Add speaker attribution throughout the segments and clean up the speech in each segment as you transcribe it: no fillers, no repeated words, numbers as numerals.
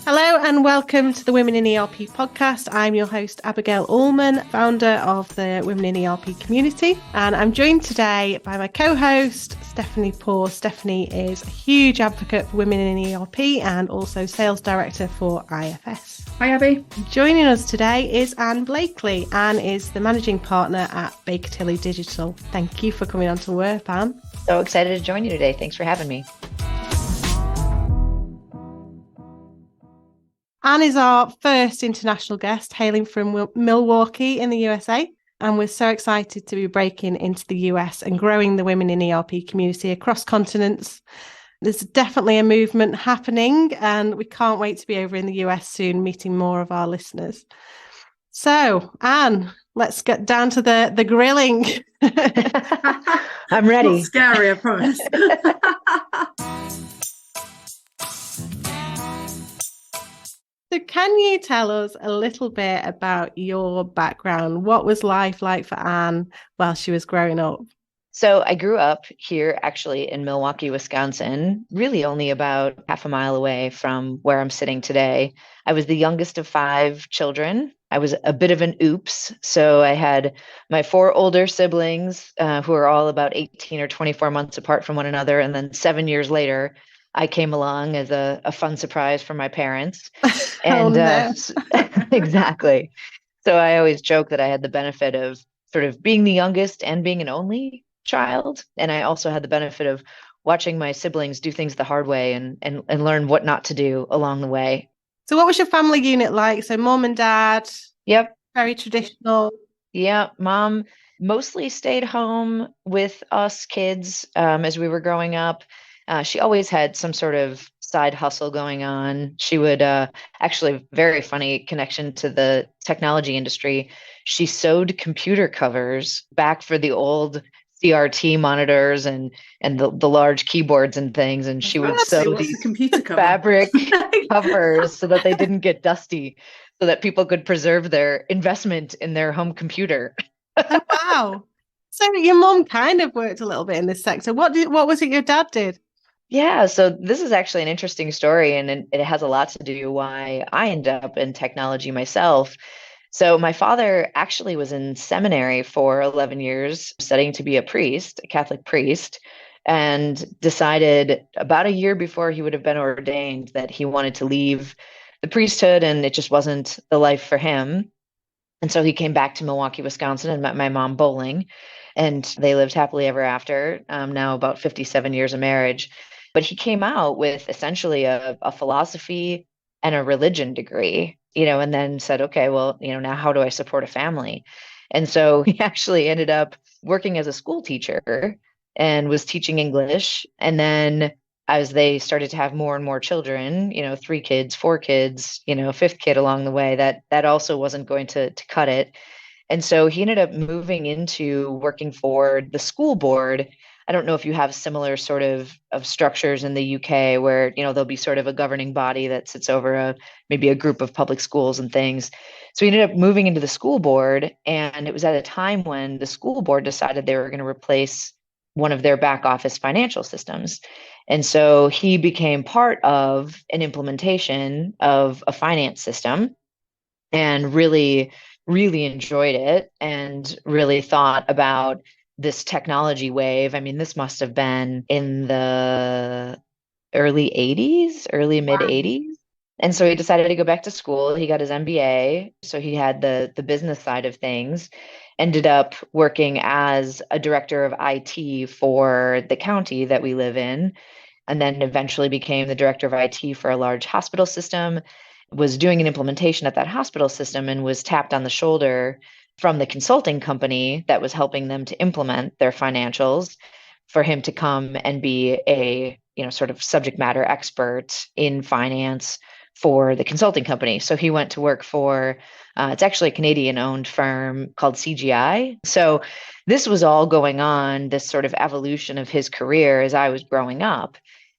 Speaker 1: Hello and welcome to the Women in ERP podcast. I'm your host, Abigail Ullman, founder of the Women in ERP community. And I'm joined today by my co-host, Stephanie Poor. Stephanie is a huge advocate for women in ERP and also sales director for IFS.
Speaker 2: Hi, Abby.
Speaker 1: Joining us today is Anne Blakely. Anne is the managing partner at Baker Tilly Digital. Thank you for coming on to work, Anne.
Speaker 3: So excited to join you today. Thanks for having me.
Speaker 1: Anne is our first international guest, hailing from Milwaukee in the USA, and we're so excited to be breaking into the US and growing the women in ERP community across continents. There's definitely a movement happening, and we can't wait to be over in the US soon, meeting more of our listeners. So, Anne, let's get down to the grilling.
Speaker 3: I'm ready.
Speaker 2: Not scary, I promise.
Speaker 1: So can you tell us a little bit about your background? What was life like for Anne while she was growing up?
Speaker 3: So I grew up here actually in Milwaukee, Wisconsin, really only about half a mile away from where I'm sitting today. I was the youngest of 5 children. I was a bit of an oops. So I had my 4 older siblings who are all about 18 or 24 months apart from one another. And then 7 years later, I came along as a fun surprise for my parents. And
Speaker 1: no.
Speaker 3: Exactly. So I always joke that I had the benefit of sort of being the youngest and being an only child. And I also had the benefit of watching my siblings do things the hard way and learn what not to do along the way.
Speaker 1: So what was your family unit like? So mom and dad?
Speaker 3: Yep.
Speaker 1: Very traditional.
Speaker 3: Yeah. Mom mostly stayed home with us kids as we were growing up. She always had some sort of side hustle going on. She would actually, very funny connection to the technology industry. She sewed computer covers back for the old CRT monitors and the large keyboards and things. And she would sew these
Speaker 2: computer cover?
Speaker 3: fabric covers so that they didn't get dusty, so that people could preserve their investment in their home computer.
Speaker 1: Oh, wow. So your mom kind of worked a little bit in this sector. What was it your dad did?
Speaker 3: Yeah, so this is actually an interesting story, and it has a lot to do why I ended up in technology myself. So my father actually was in seminary for 11 years, studying to be a priest, a Catholic priest, and decided about a year before he would have been ordained that he wanted to leave the priesthood, and it just wasn't the life for him. And so he came back to Milwaukee, Wisconsin, and met my mom bowling, and they lived happily ever after, now about 57 years of marriage. But he came out with essentially a philosophy and a religion degree, and then said, okay, well, now how do I support a family? And so he actually ended up working as a school teacher and was teaching English. And then as they started to have more and more children, 3 kids, 4 kids, 5th kid along the way, that also wasn't going to cut it. And so he ended up moving into working for the school board. I don't know if you have similar sort of structures in the UK where, there'll be sort of a governing body that sits over maybe a group of public schools and things. So he ended up moving into the school board, and it was at a time when the school board decided they were going to replace one of their back office financial systems. And so he became part of an implementation of a finance system and really, really enjoyed it and really thought about this technology wave. I mean, this must have been in the early mid 80s. And so he decided to go back to school. He got his MBA. So he had the business side of things, ended up working as a director of IT for the county that we live in, and then eventually became the director of IT for a large hospital system, was doing an implementation at that hospital system, and was tapped on the shoulder from the consulting company that was helping them to implement their financials for him to come and be a, sort of subject matter expert in finance for the consulting company. So he went to work for, it's actually a Canadian owned firm called CGI. So this was all going on, this sort of evolution of his career as I was growing up.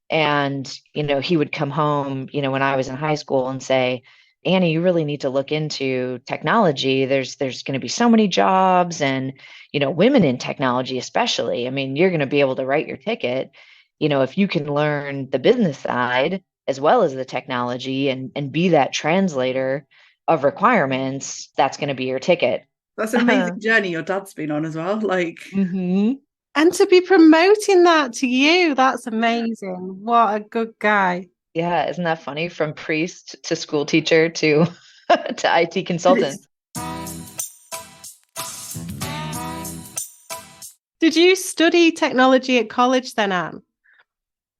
Speaker 3: And, he would come home, when I was in high school and say, Annie, you really need to look into technology. There's going to be so many jobs, and, women in technology, especially. I mean, you're going to be able to write your ticket, if you can learn the business side as well as the technology and be that translator of requirements, that's going to be your ticket.
Speaker 2: That's an amazing journey your dad's been on as well. Like,
Speaker 1: And to be promoting that to you, that's amazing. What a good guy.
Speaker 3: Yeah, isn't that funny? From priest to school teacher to to IT consultant.
Speaker 1: Did you study technology at college then, Anne?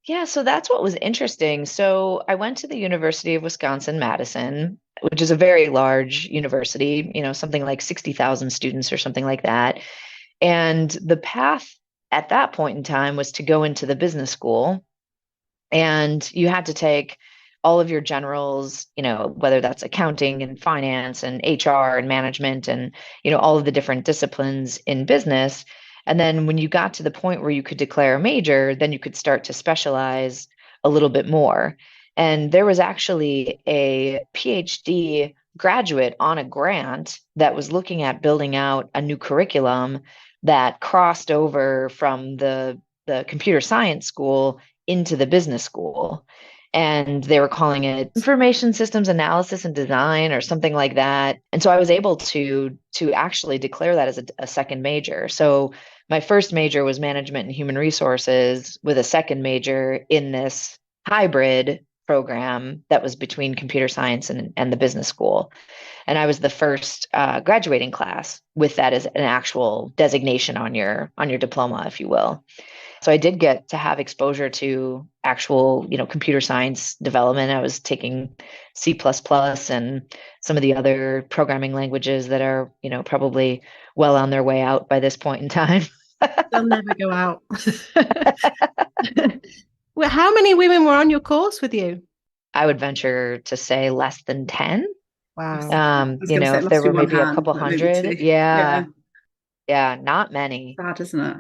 Speaker 3: Yeah, so that's what was interesting. So I went to the University of Wisconsin-Madison, which is a very large university, something like 60,000 students or something like that. And the path at that point in time was to go into the business school. And you had to take all of your generals, whether that's accounting and finance and HR and management and, all of the different disciplines in business. And then when you got to the point where you could declare a major, then you could start to specialize a little bit more. And there was actually a PhD graduate on a grant that was looking at building out a new curriculum that crossed over from the computer science school into the business school. And they were calling it information systems analysis and design or something like that. And so I was able to actually declare that as a second major. So my first major was management and human resources with a second major in this hybrid program that was between computer science and the business school. And I was the first graduating class with that as an actual designation on your diploma, if you will. So I did get to have exposure to actual, computer science development. I was taking C++ and some of the other programming languages that are, probably well on their way out by this point in time.
Speaker 1: They'll never go out. Well, how many women were on your course with you?
Speaker 3: I would venture to say less than 10.
Speaker 1: Wow.
Speaker 3: If there were maybe a couple hundred. Yeah. Yeah, not many.
Speaker 2: Bad, isn't it?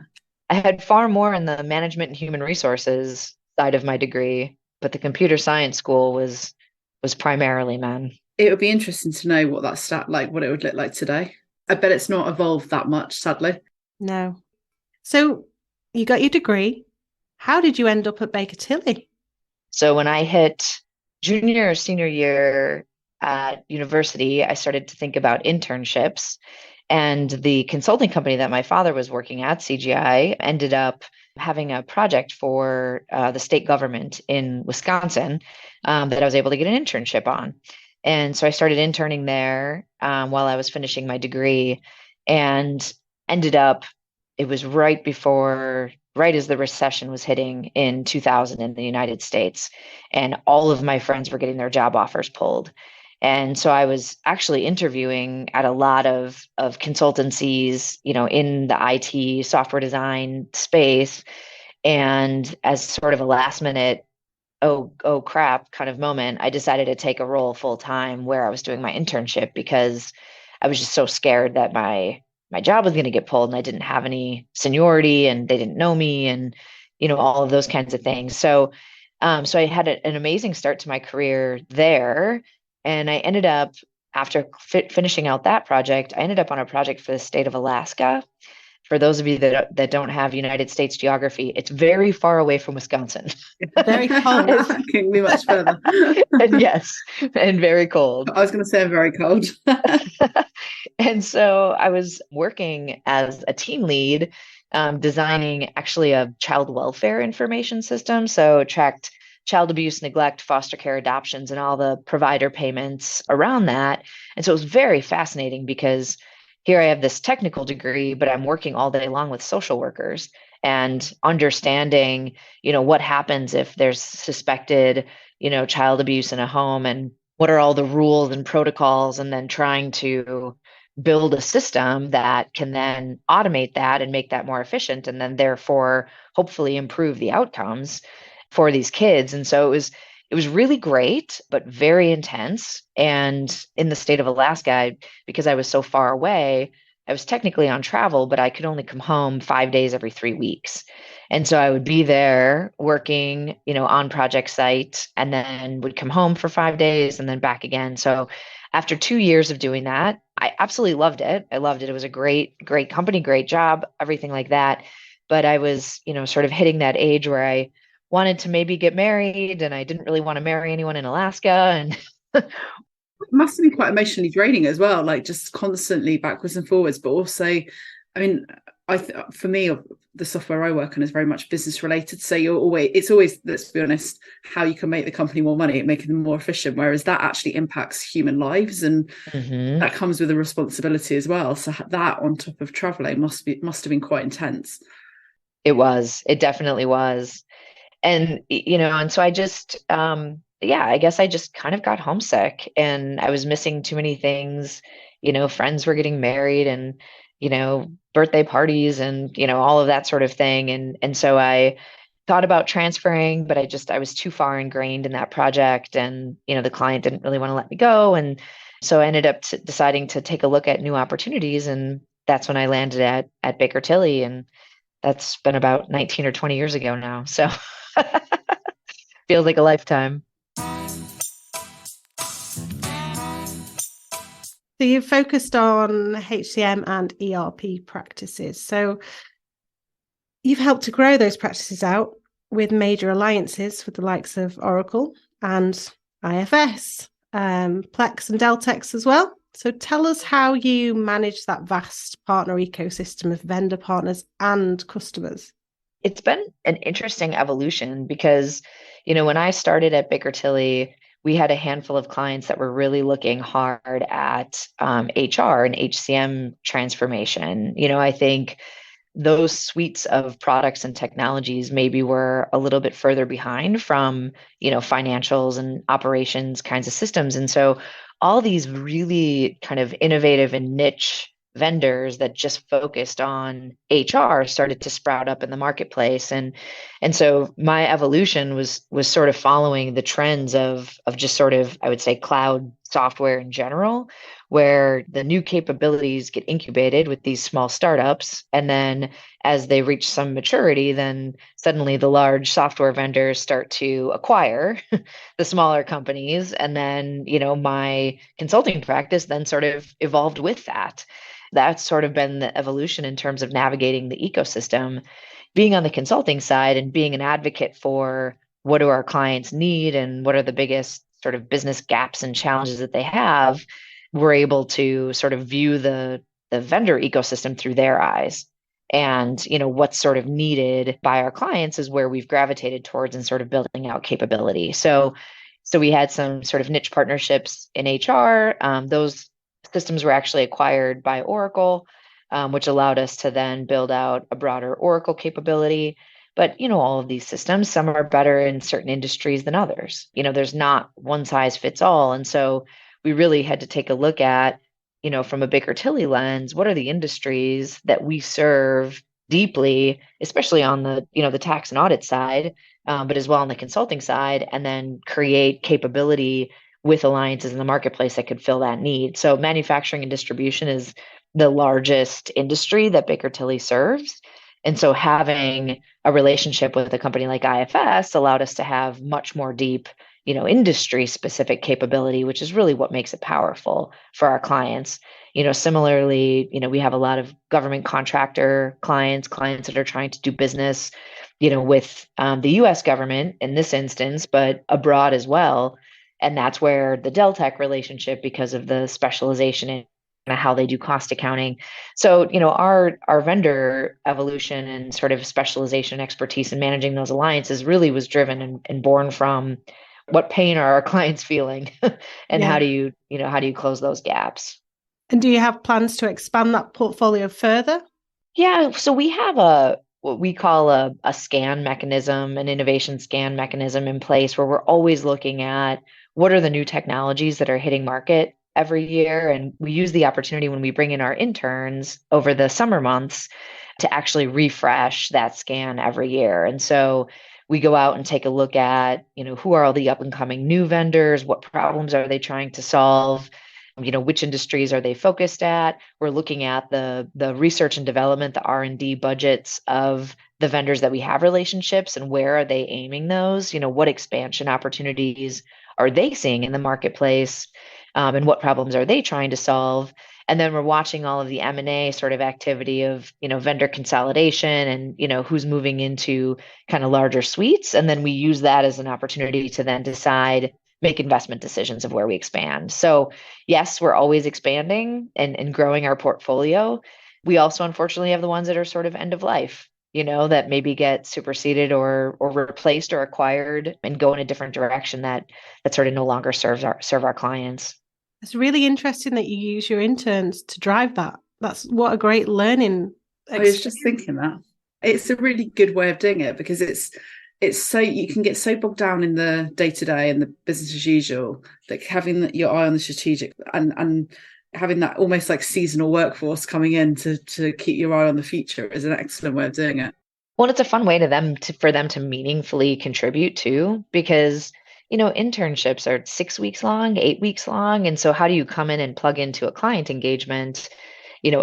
Speaker 3: I had far more in the management and human resources side of my degree, but the computer science school was primarily men.
Speaker 2: It would be interesting to know what that what it would look like today. I bet it's not evolved that much, sadly.
Speaker 1: No. So you got your degree. How did you end up at Baker Tilly?
Speaker 3: So when I hit junior or senior year at university, I started to think about internships. And the consulting company that my father was working at, CGI, ended up having a project for the state government in Wisconsin that I was able to get an internship on. And so I started interning there while I was finishing my degree and ended up, it was right as the recession was hitting in 2000 in the United States. And all of my friends were getting their job offers pulled. And so I was actually interviewing at a lot of consultancies, in the IT software design space. And as sort of a last minute, oh crap kind of moment, I decided to take a role full time where I was doing my internship because I was just so scared that my job was going to get pulled and I didn't have any seniority and they didn't know me and, all of those kinds of things. So I had an amazing start to my career there. And I ended up, after finishing out that project, I ended up on a project for the state of Alaska. For those of you that don't have United States geography, it's very far away from Wisconsin.
Speaker 1: Very cold.
Speaker 2: Couldn't be much further.
Speaker 3: And yes, and very cold.
Speaker 2: I was going to say very cold.
Speaker 3: And so I was working as a team lead, designing actually a child welfare information system. So tracked child abuse, neglect, foster care, adoptions, and all the provider payments around that. And so it was very fascinating because here I have this technical degree, but I'm working all day long with social workers and understanding, what happens if there's suspected, child abuse in a home and what are all the rules and protocols, and then trying to build a system that can then automate that and make that more efficient, and then therefore hopefully improve the outcomes for these kids. And so it was really great, but very intense. And in the state of Alaska, because I was so far away, I was technically on travel, but I could only come home 5 days every 3 weeks. And so I would be there working, on project site, and then would come home for 5 days and then back again. So after 2 years of doing that, I absolutely loved it. I loved it. It was a great, great company, great job, everything like that. But I was, sort of hitting that age where I wanted to maybe get married, and I didn't really want to marry anyone in Alaska. And
Speaker 2: It must have been quite emotionally draining as well, like just constantly backwards and forwards. But also, I mean, for me, the software I work on is very much business related. So it's always, let's be honest, how you can make the company more money, making them more efficient. Whereas that actually impacts human lives, and that comes with a responsibility as well. So that on top of traveling must have been quite intense.
Speaker 3: It definitely was. And, and so I just, I guess I just kind of got homesick, and I was missing too many things. Friends were getting married, and, birthday parties, and, all of that sort of thing. And so I thought about transferring, but I was too far ingrained in that project, and, the client didn't really want to let me go. And so I ended up deciding to take a look at new opportunities. And that's when I landed at Baker Tilly. And that's been about 19 or 20 years ago now. So feels like a lifetime.
Speaker 1: So you've focused on HCM and ERP practices. So you've helped to grow those practices out with major alliances with the likes of Oracle and IFS, Plex and Deltex as well. So tell us how you manage that vast partner ecosystem of vendor partners and customers.
Speaker 3: It's been an interesting evolution because, when I started at Baker Tilly, we had a handful of clients that were really looking hard at HR and HCM transformation. I think those suites of products and technologies maybe were a little bit further behind from, financials and operations kinds of systems. And so all these really kind of innovative and niche vendors that just focused on HR started to sprout up in the marketplace. And so my evolution was sort of following the trends of just sort of, I would say, cloud software in general, where the new capabilities get incubated with these small startups. And then as they reach some maturity, then suddenly the large software vendors start to acquire the smaller companies. And then, my consulting practice then sort of evolved with that. That's sort of been the evolution in terms of navigating the ecosystem, being on the consulting side and being an advocate for what do our clients need and what are the biggest sort of business gaps and challenges that they have. We're able to sort of view the vendor ecosystem through their eyes. And, what's sort of needed by our clients is where we've gravitated towards and sort of building out capability. So we had some sort of niche partnerships in HR. Those systems were actually acquired by Oracle, which allowed us to then build out a broader Oracle capability. But, all of these systems, some are better in certain industries than others. There's not one size fits all. And so we really had to take a look at, from a Baker Tilly lens, what are the industries that we serve deeply, especially on the, the tax and audit side, but as well on the consulting side, and then create capability with alliances in the marketplace that could fill that need. So manufacturing and distribution is the largest industry that Baker Tilly serves. And so having a relationship with a company like IFS allowed us to have much more deep, industry specific capability, which is really what makes it powerful for our clients. Similarly, we have a lot of government contractor clients that are trying to do business, with the US government in this instance, but abroad as well. And that's where the Deltek relationship, because of the specialization in how they do cost accounting. So, our vendor evolution and sort of specialization expertise in managing those alliances really was driven and born from what pain are our clients feeling and how do you close those gaps?
Speaker 1: And do you have plans to expand that portfolio further?
Speaker 3: Yeah, so we have what we call a scan mechanism, an innovation scan mechanism in place where we're always looking at what are the new technologies that are hitting market every year. And we use the opportunity when we bring in our interns over the summer months to actually refresh that scan every year. And so we go out and take a look at, who are all the up and coming new vendors? What problems are they trying to solve? Which industries are they focused at? We're looking at the research and development, the R&D budgets of the vendors that we have relationships, and where are they aiming those? What expansion opportunities are they seeing in the marketplace? And what problems are they trying to solve? And then we're watching all of the M&A sort of activity of, vendor consolidation and, who's moving into kind of larger suites. And then we use that as an opportunity to then decide, make investment decisions of where we expand. So yes, we're always expanding and growing our portfolio. We also unfortunately have the ones that are sort of end of life, that maybe get superseded or replaced or acquired and go in a different direction that sort of no longer serve our clients.
Speaker 1: It's really interesting that you use your interns to drive that. That's what a great learning experience.
Speaker 2: I was just thinking that. It's a really good way of doing it, because it's so, you can get so bogged down in the day-to-day and the business as usual, that having your eye on the strategic and having that almost like seasonal workforce coming in to keep your eye on the future is an excellent way of doing it.
Speaker 3: Well, it's a fun way for them to meaningfully contribute too, because internships are 6 weeks long, 8 weeks long. And so how do you come in and plug into a client engagement,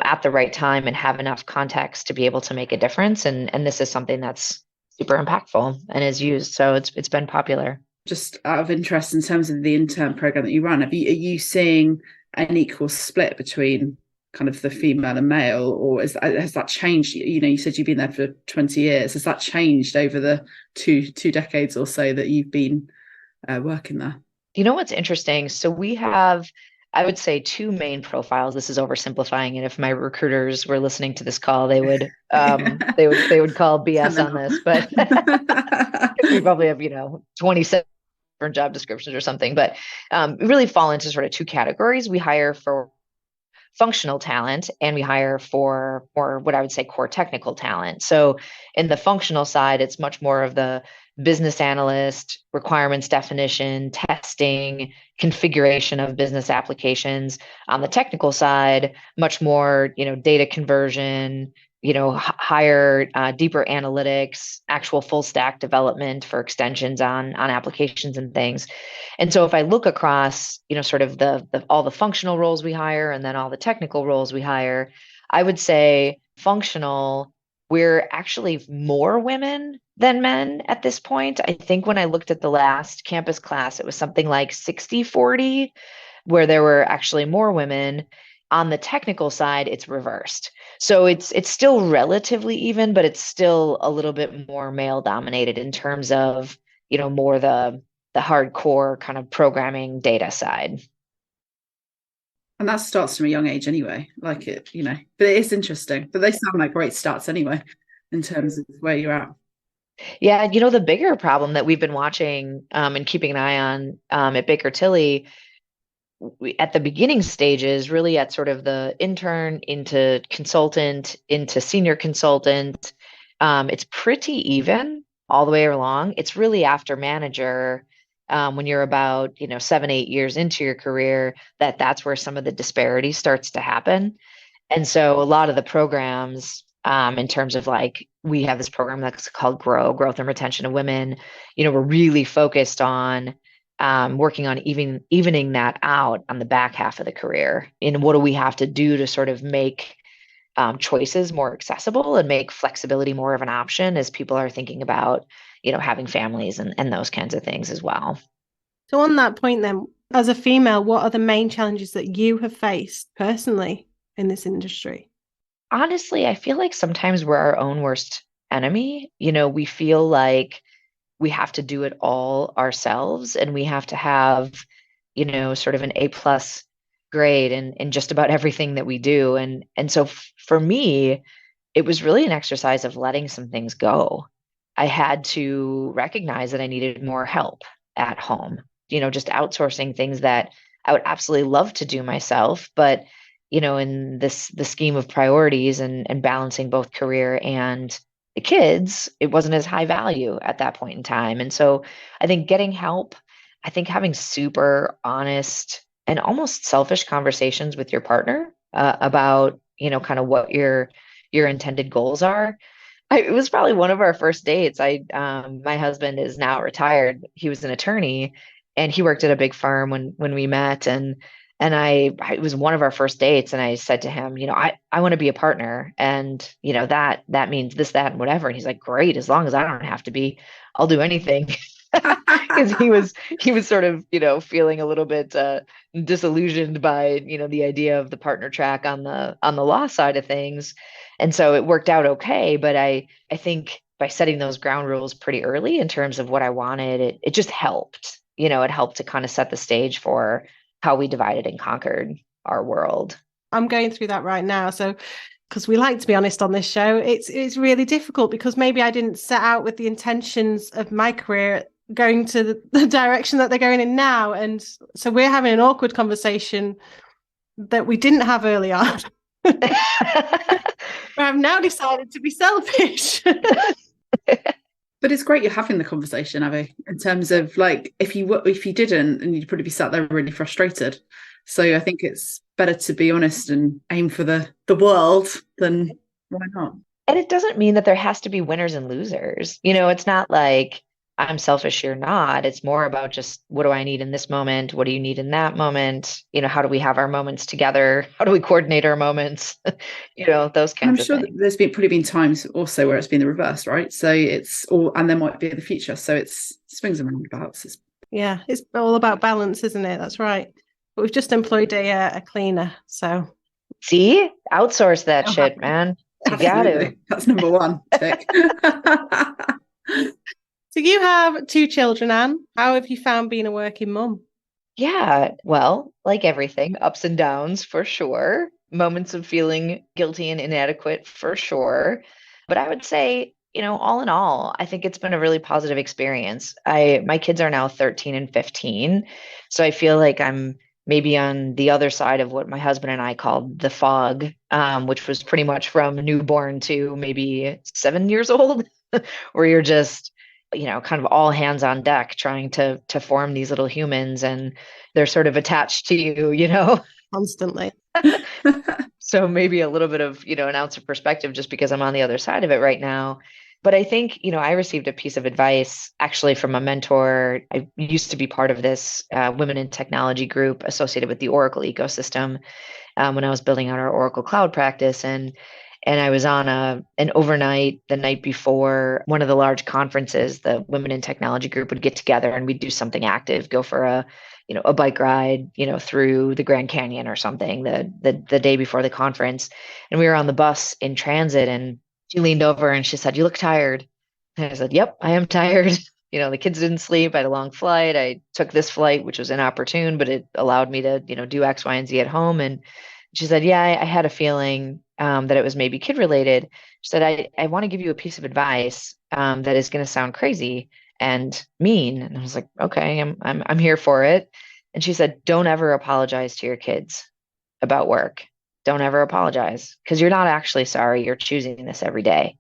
Speaker 3: at the right time and have enough context to be able to make a difference? And this is something that's super impactful and is used. So it's been popular.
Speaker 2: Just out of interest, in terms of the intern program that you run, are you seeing an equal split between kind of the female and male, or has that changed? You said you've been there for 20 years. Has that changed over the two decades or so that you've been working there?
Speaker 3: What's interesting? So we have, I would say, two main profiles. This is oversimplifying, and if my recruiters were listening to this call, they would they would call BS on this. But we probably have 27 different job descriptions or something. But we really fall into sort of two categories. We hire for functional talent and we hire for more what I would say core technical talent. So in the functional side, it's much more of the business analyst, requirements definition, testing, configuration of business applications. On the technical side, much more, data conversion, higher, deeper analytics, actual full stack development for extensions on applications and things. And so if I look across, sort of the all the functional roles we hire and then all the technical roles we hire, I would say functional, we're actually more women than men at this point. I think when I looked at the last campus class, it was something like 60-40, where there were actually more women. On the technical side, it's reversed. So it's still relatively even, but it's still a little bit more male dominated in terms of, more the hardcore kind of programming data side.
Speaker 2: And that starts from a young age anyway, but it is interesting. But they sound like great starts anyway, in terms of where you're at.
Speaker 3: Yeah, the bigger problem that we've been watching and keeping an eye on at Baker Tilly, at the beginning stages, really at sort of the intern into consultant into senior consultant, it's pretty even all the way along. It's really after manager, when you're about 7-8 years into your career, that's where some of the disparity starts to happen. And so a lot of the programs, in terms of we have this program that's called Growth and Retention of Women, we're really focused on working on evening that out on the back half of the career. And what do we have to do to sort of make choices more accessible and make flexibility more of an option as people are thinking about, having families and those kinds of things as well.
Speaker 1: So on that point then, as a female, what are the main challenges that you have faced personally in this industry?
Speaker 3: Honestly, I feel like sometimes we're our own worst enemy. We feel like we have to do it all ourselves, and we have to have, sort of an A+ grade in just about everything that we do. And so for me, it was really an exercise of letting some things go. I had to recognize that I needed more help at home, just outsourcing things that I would absolutely love to do myself, but in the scheme of priorities and balancing both career and the kids, it wasn't as high value at that point in time. And so I think getting help, I think having super honest and almost selfish conversations with your partner about, kind of what your intended goals are. It was probably one of our first dates. My husband is now retired. He was an attorney and he worked at a big firm when we met, and it was one of our first dates, and I said to him, I want to be a partner, and that means this, that, and whatever. And he's like, great, as long as I don't have to be, I'll do anything. because he was sort of, feeling a little bit disillusioned by, the idea of the partner track on the law side of things. And so it worked out okay. But I think by setting those ground rules pretty early in terms of what I wanted, it just helped. It helped to kind of set the stage for how we divided and conquered our world.
Speaker 1: I'm going through that right now. So, because we like to be honest on this show, it's really difficult because maybe I didn't set out with the intentions of my career going to the direction that they're going in now. And so we're having an awkward conversation that we didn't have early on. I've now decided to be selfish.
Speaker 2: But it's great you're having the conversation, Abby, in terms of like, if you didn't, and you'd probably be sat there really frustrated. So I think it's better to be honest and aim for the world than why not?
Speaker 3: And it doesn't mean that there has to be winners and losers. It's not like I'm selfish, you're not. It's more about just, what do I need in this moment? What do you need in that moment? How do we have our moments together? How do we coordinate our moments? Those kinds of things. I'm sure
Speaker 2: there's probably been times also where it's been the reverse, right? So it's all, and there might be in the future. So it's swings and roundabouts.
Speaker 1: Yeah, it's all about balance, isn't it? That's right. But we've just employed a cleaner, so.
Speaker 3: See? Outsource that shit, man. You got to.
Speaker 2: That's number one, Vic.
Speaker 1: So you have 2 children, Anne. How have you found being a working mum?
Speaker 3: Yeah, well, like everything, ups and downs for sure. Moments of feeling guilty and inadequate for sure. But I would say, all in all, I think it's been a really positive experience. My kids are now 13 and 15. So I feel like I'm maybe on the other side of what my husband and I called the fog, which was pretty much from newborn to maybe 7 years old, where you're just, kind of all hands on deck trying to form these little humans, and they're sort of attached to you,
Speaker 1: constantly.
Speaker 3: So maybe a little bit of, an ounce of perspective just because I'm on the other side of it right now. But I think, I received a piece of advice actually from a mentor. I used to be part of this women in technology group associated with the Oracle ecosystem when I was building out our Oracle cloud practice. And I was on an overnight the night before one of the large conferences. The women in technology group would get together and we'd do something active, go for a bike ride, through the Grand Canyon or something the day before the conference. And we were on the bus in transit, and she leaned over and she said, "You look tired." And I said, "Yep, I am tired." The kids didn't sleep. I had a long flight. I took this flight, which was inopportune, but it allowed me to, do X, Y, and Z at home. And she said, "Yeah, I had a feeling that it was maybe kid related." She said, I want to give you a piece of advice that is going to sound crazy and mean." And I was like, "Okay, I'm here for it." And she said, "Don't ever apologize to your kids about work. Don't ever apologize, because you're not actually sorry. You're choosing this every day."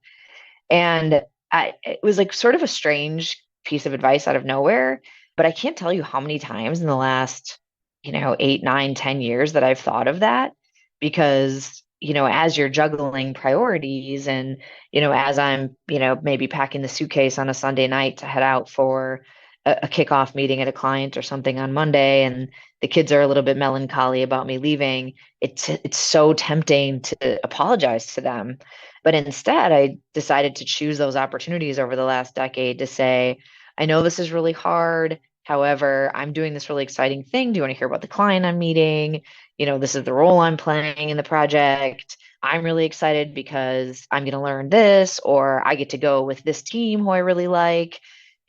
Speaker 3: And it was like sort of a strange piece of advice out of nowhere, but I can't tell you how many times in the last, 8, 9, 10 years that I've thought of that, because, as you're juggling priorities and, as I'm, maybe packing the suitcase on a Sunday night to head out for a kickoff meeting at a client or something on Monday, and the kids are a little bit melancholy about me leaving, it's so tempting to apologize to them. But instead, I decided to choose those opportunities over the last decade to say, "I know this is really hard. However, I'm doing this really exciting thing. Do you want to hear about the client I'm meeting? This is the role I'm playing in the project. I'm really excited because I'm going to learn this, or I get to go with this team who I really like.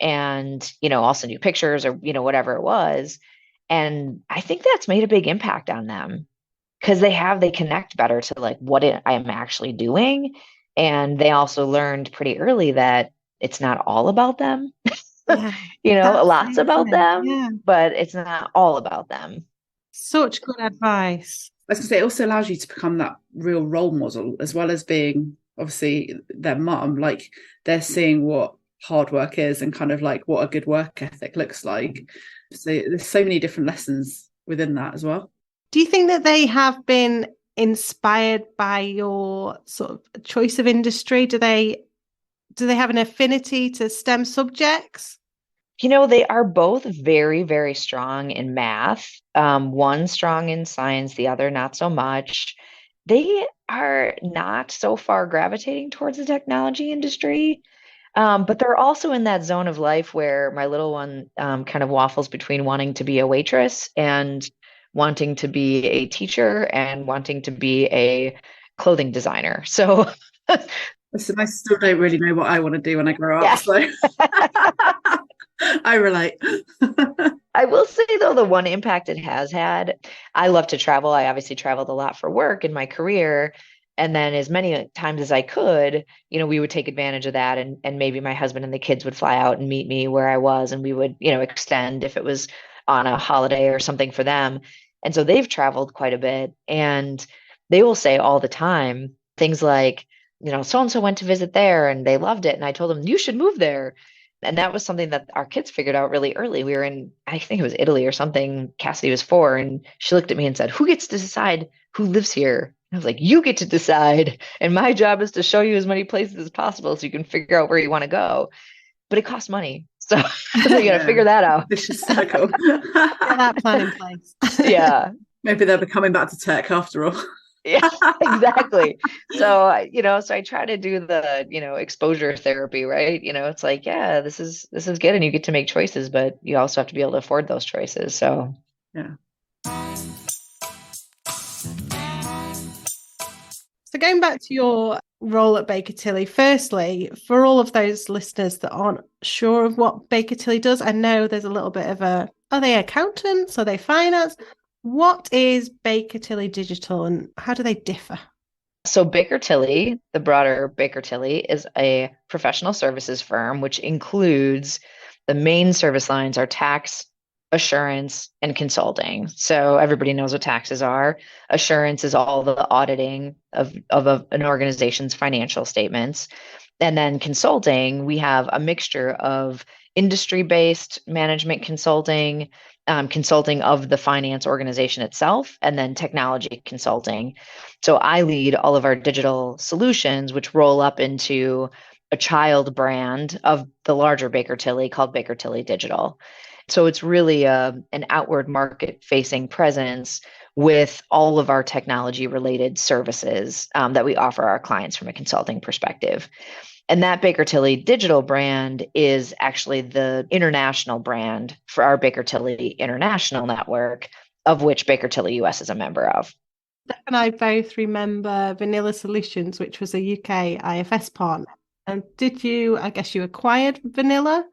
Speaker 3: And, I'll send you pictures," or, whatever it was. And I think that's made a big impact on them, because they connect better to like what I am actually doing. And they also learned pretty early that it's not all about them.
Speaker 1: Yeah,
Speaker 3: lots about them,
Speaker 1: yeah.
Speaker 3: but it's not all about them.
Speaker 1: Such good advice.
Speaker 2: I was going to say, it also allows you to become that real role model, as well as being obviously their mum. Like, they're seeing what hard work is and kind of like what a good work ethic looks like. So there's so many different lessons within that as well.
Speaker 1: Do you think that they have been inspired by your sort of choice of industry? Do they have an affinity to STEM subjects?
Speaker 3: They are both very, very strong in math. One strong in science, the other not so much. They are not so far gravitating towards the technology industry. But they're also in that zone of life where my little one kind of waffles between wanting to be a waitress and wanting to be a teacher and wanting to be a clothing designer. So,
Speaker 2: Listen, I still don't really know what I want to do when I grow up,
Speaker 3: yeah.
Speaker 2: so I relate.
Speaker 3: I will say, though, the one impact it has had, I love to travel. I obviously traveled a lot for work in my career. And then as many times as I could, we would take advantage of that. And maybe my husband and the kids would fly out and meet me where I was, and we would, extend if it was on a holiday or something for them. And so they've traveled quite a bit. And they will say all the time things like, so and so went to visit there and they loved it. And I told them, you should move there. And that was something that our kids figured out really early. We were in, I think it was Italy or something. Cassidy was 4, and she looked at me and said, "Who gets to decide who lives here?" And I was like, "You get to decide. And my job is to show you as many places as possible so you can figure out where you want to go." But it costs money. So you got to figure that out.
Speaker 2: Vicious circle.
Speaker 1: Get that plan in place.
Speaker 3: Yeah.
Speaker 2: Maybe they'll be coming back to tech after all.
Speaker 3: Yeah, exactly. So, so I try to do the, exposure therapy, right? It's like, yeah, this is good and you get to make choices, but you also have to be able to afford those choices. So,
Speaker 2: yeah.
Speaker 1: So going back to your role at Baker Tilly, firstly, for all of those listeners that aren't sure of what Baker Tilly does, I know there's a little bit of are they accountants? Are they finance? What is Baker Tilly Digital and how do they differ?
Speaker 3: So Baker Tilly, the broader Baker Tilly, is a professional services firm, which includes the main service lines are tax, assurance, and consulting. So everybody knows what taxes are. Assurance is all the auditing of an organization's financial statements. And then consulting, we have a mixture of industry-based management consulting, consulting of the finance organization itself, and then technology consulting. So I lead all of our digital solutions, which roll up into a child brand of the larger Baker Tilly called Baker Tilly Digital. So it's really an outward market facing presence with all of our technology related services that we offer our clients from a consulting perspective. And that Baker Tilly digital brand is actually the international brand for our Baker Tilly International network, of which Baker Tilly US is a member of.
Speaker 1: Steph and I both remember Vanilla Solutions, which was a UK IFS partner. And I guess you acquired Vanilla?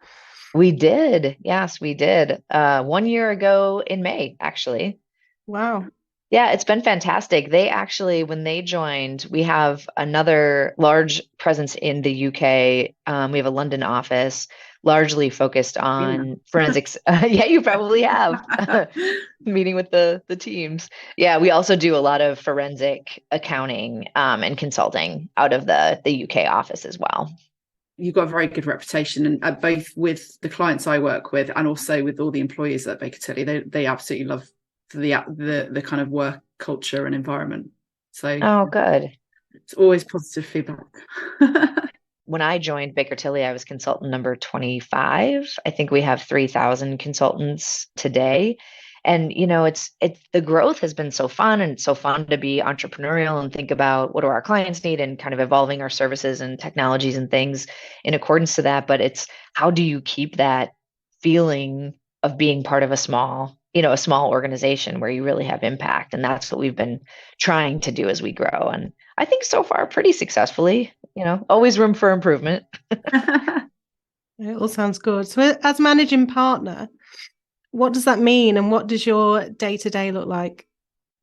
Speaker 3: We did. Yes, we did. 1 year ago in May, actually.
Speaker 1: Wow.
Speaker 3: Yeah, it's been fantastic. They actually, when they joined, we have another large presence in the UK. We have a London office, largely focused on forensics. Yeah, you probably have. Meeting with the teams. Yeah, we also do a lot of forensic accounting and consulting out of the UK office as well.
Speaker 2: You've got a very good reputation, and both with the clients I work with and also with all the employees at Baker Tilly. They absolutely love the kind of work culture and environment. So
Speaker 3: good.
Speaker 2: It's always positive feedback.
Speaker 3: When I joined Baker Tilly, I was consultant number 25. I think we have 3,000 consultants today. And, it's the growth has been so fun, and it's so fun to be entrepreneurial and think about what do our clients need and kind of evolving our services and technologies and things in accordance to that. But it's how do you keep that feeling of being part of a small organization where you really have impact. And that's what we've been trying to do as we grow. And I think so far pretty successfully, always room for improvement.
Speaker 1: It all sounds good. So as managing partner, what does that mean? And what does your day-to-day look like?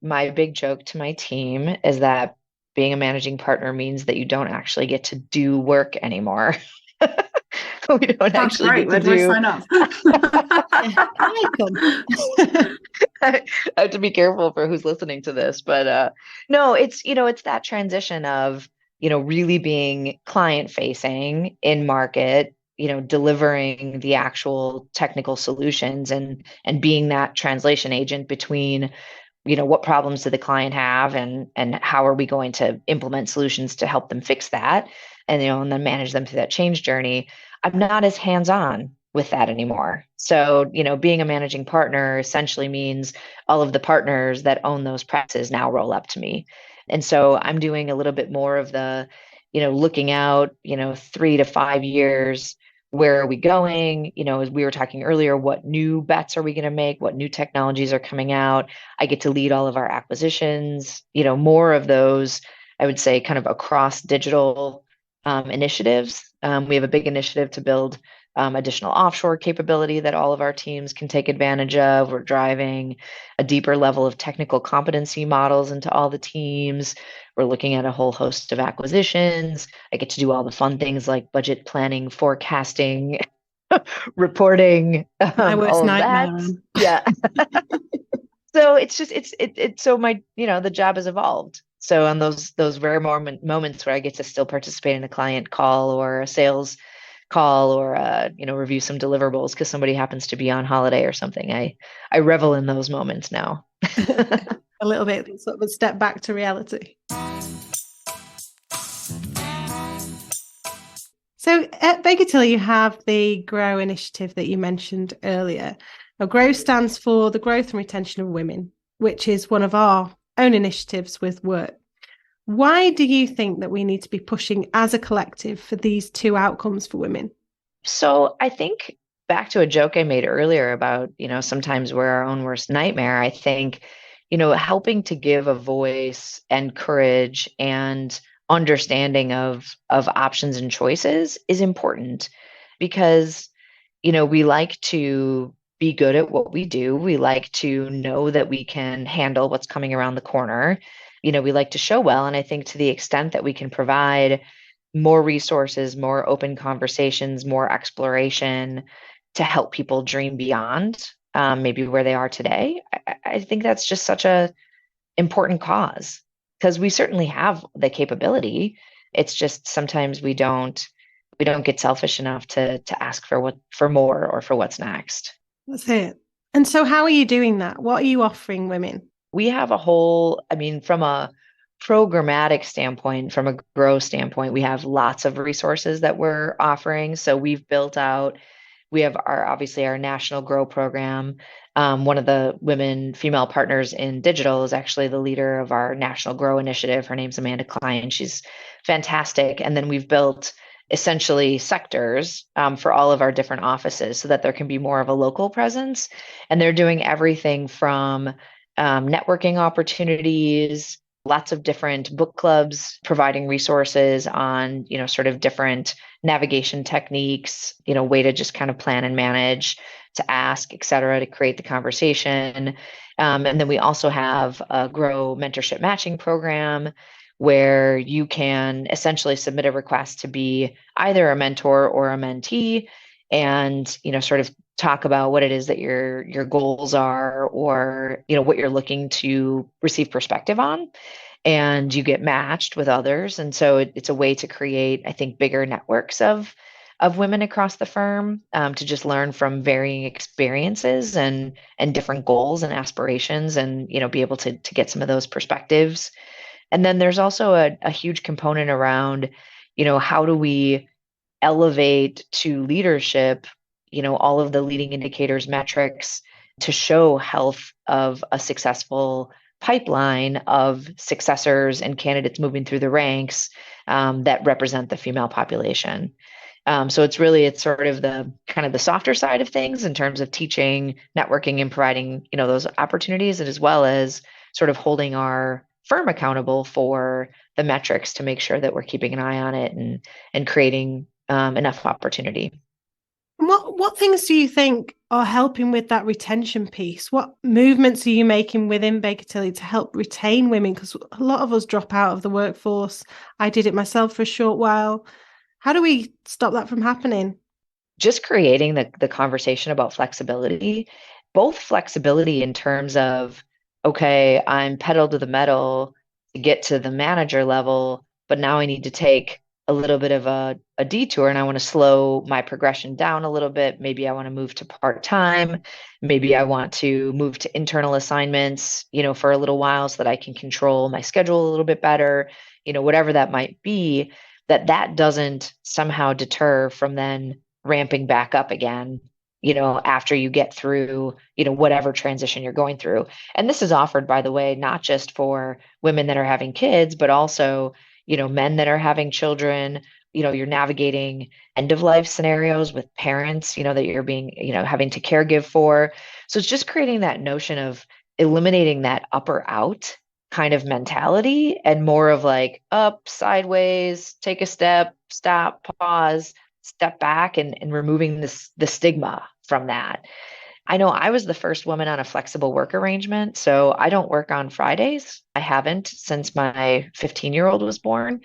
Speaker 3: My big joke to my team is that being a managing partner means that you don't actually get to do work anymore. We don't actually get to do.
Speaker 2: Where do I sign up?
Speaker 3: I have to be careful for who's listening to this, but no, it's that transition of really being client facing in market, delivering the actual technical solutions and being that translation agent between what problems do the client have and how are we going to implement solutions to help them fix that, and and then manage them through that change journey. I'm not as hands-on with that anymore. So, being a managing partner essentially means all of the partners that own those practices now roll up to me. And so I'm doing a little bit more of the looking out, 3 to 5 years, where are we going? As we were talking earlier, what new bets are we going to make? What new technologies are coming out? I get to lead all of our acquisitions, more of those, I would say, kind of across digital initiatives. We have a big initiative to build additional offshore capability that all of our teams can take advantage of. We're driving a deeper level of technical competency models into all the teams. We're looking at a whole host of acquisitions. I get to do all the fun things like budget planning, forecasting, reporting,
Speaker 1: My worst
Speaker 3: all of that.
Speaker 1: nightmare.
Speaker 3: Yeah. So it's just so my the job has evolved. So on those rare moments where I get to still participate in a client call or a sales call or review some deliverables because somebody happens to be on holiday or something, I revel in those moments now.
Speaker 1: A little bit, sort of a step back to reality. So at Baker Tilly, you have the GROW initiative that you mentioned earlier. Now, GROW stands for the Growth and Retention of Women, which is one of our own initiatives with work. Why do you think that we need to be pushing as a collective for these two outcomes for women?
Speaker 3: So I think back to a joke I made earlier about, sometimes we're our own worst nightmare. I think, helping to give a voice and courage and understanding of options and choices is important because, we like to be good at what we do. We like to know that we can handle what's coming around the corner. We like to show well. And I think to the extent that we can provide more resources, more open conversations, more exploration to help people dream beyond maybe where they are today, I think that's just such a important cause because we certainly have the capability. It's just sometimes we don't get selfish enough to ask for more or for what's next.
Speaker 1: That's it. And so how are you doing that? What are you offering women?
Speaker 3: We have a whole, from a programmatic standpoint, from a growth standpoint, we have lots of resources that we're offering. So we've built out, we have obviously our national grow program. One of the female partners in digital is actually the leader of our national grow initiative. Her name's Amanda Klein. She's fantastic. And then we've built essentially sectors for all of our different offices so that there can be more of a local presence. And they're doing everything from networking opportunities, lots of different book clubs providing resources on, sort of different navigation techniques, way to just kind of plan and manage, to ask, et cetera, to create the conversation. And then we also have a Grow mentorship matching program where you can essentially submit a request to be either a mentor or a mentee and, sort of talk about what it is that your goals are or, what you're looking to receive perspective on. And you get matched with others. And so it's a way to create, I think, bigger networks of women across the firm to just learn from varying experiences and different goals and aspirations and, be able to get some of those perspectives. And then there's also a huge component around, how do we elevate to leadership, all of the leading indicators, metrics to show health of a successful pipeline of successors and candidates moving through the ranks that represent the female population. So it's sort of the kind of the softer side of things in terms of teaching, networking, and providing, those opportunities, and as well as sort of holding our firm accountable for the metrics to make sure that we're keeping an eye on it and creating enough opportunity.
Speaker 1: What things do you think are helping with that retention piece? What movements are you making within Baker Tilly to help retain women? Because a lot of us drop out of the workforce. I did it myself for a short while. How do we stop that from happening?
Speaker 3: Just creating the conversation about flexibility, both flexibility in terms of, okay, I'm pedal to the metal to get to the manager level, but now I need to take a little bit of a detour and I want to slow my progression down a little bit. Maybe I want to move to part-time. Maybe I want to move to internal assignments, for a little while so that I can control my schedule a little bit better, whatever that might be, that doesn't somehow deter from then ramping back up again, after you get through, whatever transition you're going through. And this is offered, by the way, not just for women that are having kids, but also, men that are having children. You're navigating end of life scenarios with parents, that you're being, having to caregive for. So it's just creating that notion of eliminating that up or out kind of mentality and more of like up, sideways, take a step, stop, pause, step back, and removing the stigma from that. I know I was the first woman on a flexible work arrangement, so I don't work on Fridays. I haven't since my 15-year-old was born.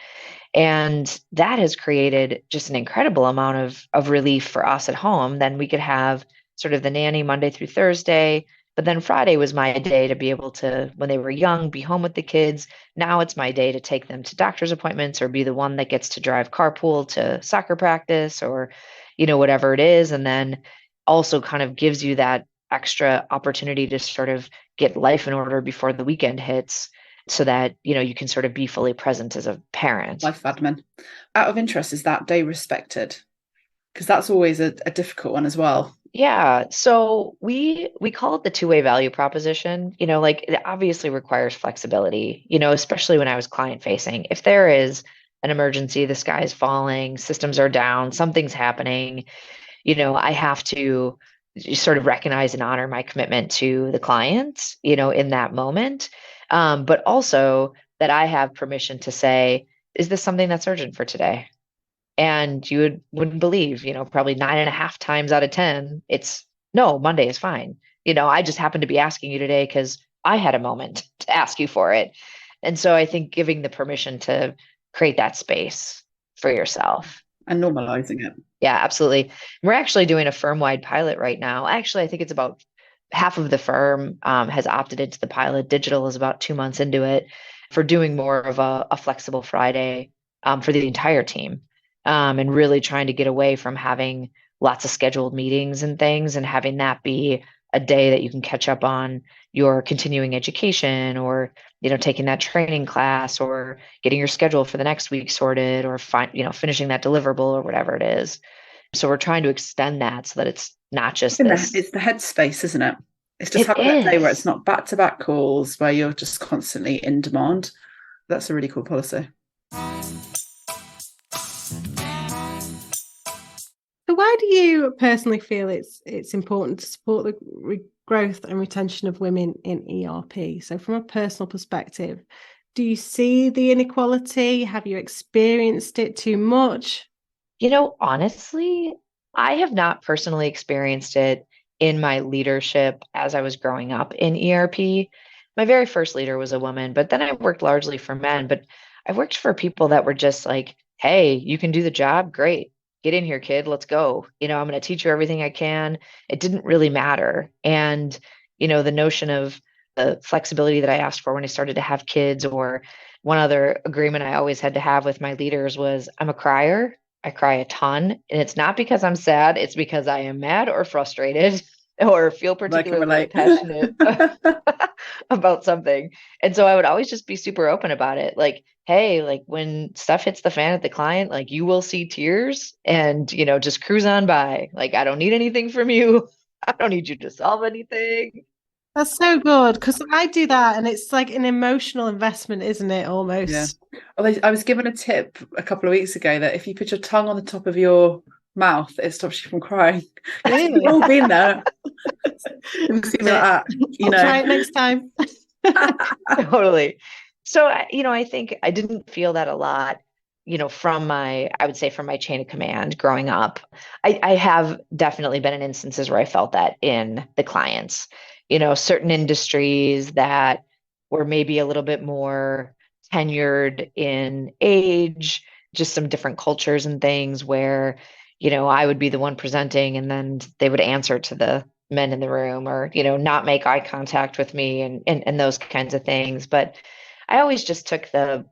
Speaker 3: And that has created just an incredible amount of relief for us at home. Then we could have sort of the nanny Monday through Thursday. But then Friday was my day to be able to, when they were young, be home with the kids. Now it's my day to take them to doctor's appointments or be the one that gets to drive carpool to soccer practice or, whatever it is. And then also kind of gives you that extra opportunity to sort of get life in order before the weekend hits so that, you can sort of be fully present as a parent.
Speaker 2: Life admin. Out of interest, is that day respected? Because that's always a difficult one as well.
Speaker 3: Yeah. So we call it the two-way value proposition. Like it obviously requires flexibility, especially when I was client facing. If there is an emergency, the sky is falling, systems are down, something's happening, I have to sort of recognize and honor my commitment to the client, in that moment. But also that I have permission to say, is this something that's urgent for today? And you wouldn't believe, probably 9.5 times out of 10, it's no, Monday is fine. I just happened to be asking you today because I had a moment to ask you for it. And so I think giving the permission to create that space for yourself.
Speaker 2: And normalizing it.
Speaker 3: Yeah, absolutely. We're actually doing a firm-wide pilot right now. Actually, I think it's about half of the firm has opted into the pilot. Digital is about 2 months into it for doing more of a flexible Friday for the entire team and really trying to get away from having lots of scheduled meetings and things and having that be a day that you can catch up on your continuing education or taking that training class or getting your schedule for the next week sorted or finishing that deliverable or whatever it is. So we're trying to extend that so that it's not just this.
Speaker 2: It's the headspace, isn't it? It's just having that day where it's not back-to-back calls where you're just constantly in demand. That's a really cool policy.
Speaker 1: So why do you personally feel it's important to support the growth and retention of women in ERP? So from a personal perspective, do you see the inequality? Have you experienced it too much?
Speaker 3: Honestly, I have not personally experienced it in my leadership as I was growing up in ERP. My very first leader was a woman, but then I worked largely for men. But I worked for people that were just like, hey, you can do the job. Great. Get in here, kid. Let's go. I'm going to teach you everything I can. It didn't really matter. And, the notion of the flexibility that I asked for when I started to have kids, or one other agreement I always had to have with my leaders was I'm a crier. I cry a ton. And it's not because I'm sad. It's because I am mad or frustrated or feel particularly passionate about something. And so I would always just be super open about it. Like, hey, like when stuff hits the fan at the client, like you will see tears and, just cruise on by. Like, I don't need anything from you. I don't need you to solve anything.
Speaker 1: That's so good because I do that and it's like an emotional investment, isn't it? Almost.
Speaker 2: Yeah. Although I was given a tip a couple of weeks ago that if you put your tongue on the top of your mouth, it stops you from crying. We've all been there.
Speaker 1: Try it next time.
Speaker 3: Totally. So, I think I didn't feel that a lot, from I would say from my chain of command growing up. I have definitely been in instances where I felt that in the clients, certain industries that were maybe a little bit more tenured in age, just some different cultures and things where, I would be the one presenting and then they would answer to the men in the room or, not make eye contact with me and those kinds of things. But I always just took the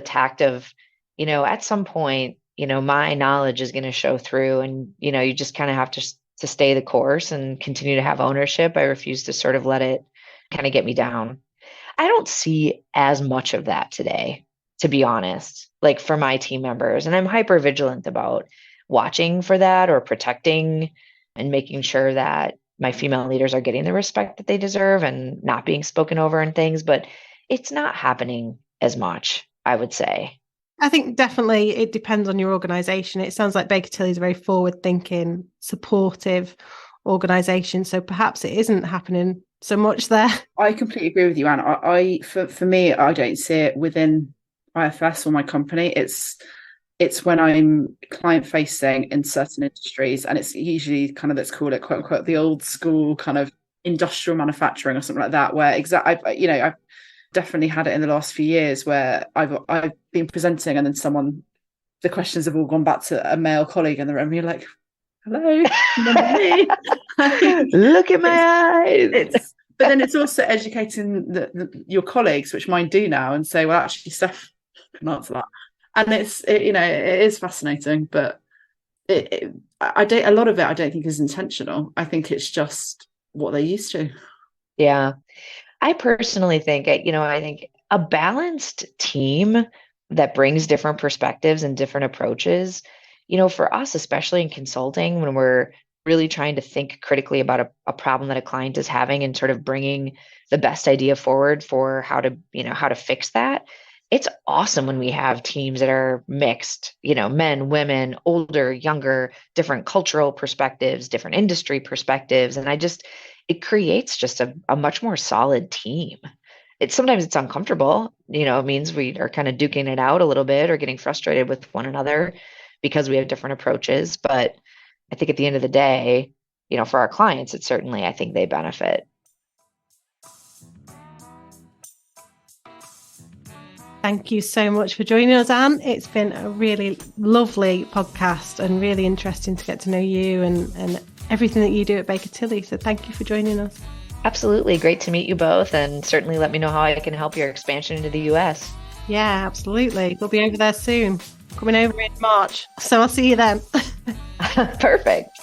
Speaker 3: tact of, at some point, my knowledge is going to show through and, you just kind of have to stay the course and continue to have ownership. I refuse to sort of let it kind of get me down. I don't see as much of that today, to be honest, like for my team members. And I'm hyper vigilant about watching for that or protecting and making sure that my female leaders are getting the respect that they deserve and not being spoken over and things. But it's not happening as much, I would say.
Speaker 1: I think definitely it depends on your organisation. It sounds like Baker Tilly is a very forward-thinking, supportive organisation, so perhaps it isn't happening so much there.
Speaker 2: I completely agree with you, Anne. For me, I don't see it within IFS or my company. It's when I'm client facing in certain industries, and it's usually kind of, let's call it quote unquote the old school kind of industrial manufacturing or something like that, where I've definitely had it in the last few years where I've been presenting and then the questions have all gone back to a male colleague in the room. You're like, hello, remember me?
Speaker 3: Look at my eyes.
Speaker 2: But then it's also educating your colleagues, which mine do now, and say, well, actually, Steph can answer that. And it is fascinating, but a lot of it I don't think is intentional. I think it's just what they're used to.
Speaker 3: Yeah. I personally think, I think a balanced team that brings different perspectives and different approaches, for us, especially in consulting, when we're really trying to think critically about a problem that a client is having and sort of bringing the best idea forward for how to fix that. It's awesome when we have teams that are mixed, men, women, older, younger, different cultural perspectives, different industry perspectives. And it creates just a much more solid team. Sometimes it's uncomfortable, it means we are kind of duking it out a little bit or getting frustrated with one another because we have different approaches. But I think at the end of the day, for our clients, I think they benefit.
Speaker 1: Thank you so much for joining us, Anne. It's been a really lovely podcast and really interesting to get to know you and everything that you do at Baker Tilly. So thank you for joining us.
Speaker 3: Absolutely. Great to meet you both, and certainly let me know how I can help your expansion into the US.
Speaker 1: Yeah, absolutely. We'll be over there soon. Coming over in March. So I'll see you then.
Speaker 3: Perfect.